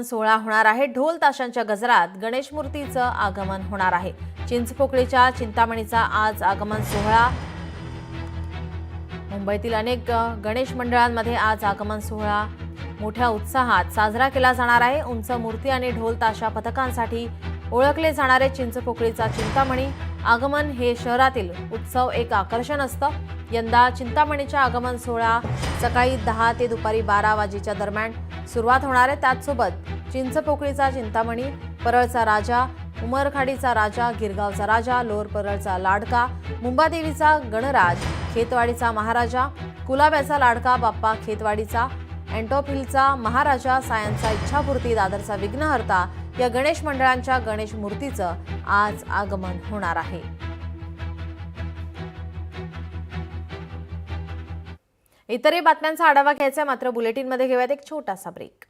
सोहळा होणार आहे। ढोल ताशांच्या गजरात गणेश मूर्तीचं आगमन होणार आहे। चिंचपोकळीच्या चिंतामणीचा आज आगमन सोहळा। मुंबईतील अनेक गणेश मंडळांमध्ये आज आगमन सोहळा मोठ्या उत्साहात साजरा केला जाणार आहे। उंच मूर्ती आणि ढोल ताशा पथकांसाठी ओळखले जाणारे चिंचपोकळीचा चिंतामणी आगमन हे शहरातील उत्सव एक आकर्षण असतं। यंदा चिंतामणीच्या आगमन सोहळा सकाळी 10 ते दुपारी 12 वाजेच्या दरम्यान सुरुवात होणार आहे। त्याचसोबत चिंचपोकळीचा चिंतामणी, परळचा राजा, उमरखाडीचा राजा, गिरगावचा राजा, लोअर परळचा लाडका, मुंबादेवीचा गणराज, खेतवाडीचा महाराजा, कुलाब्याचा लाडका बाप्पा खेतवाडीचा, एंटॉप महाराजा, सायनचा इच्छापूर्ती, दादरचा विघ्नहर्ता या गणेश मंडळांच्या गणेश मूर्तीचं आज आगमन होणार आहे। इतरही बातम्यांचा आढावा घ्यायचा मात्र बुलेटिनमध्ये घेऊयात एक छोटासा ब्रेक।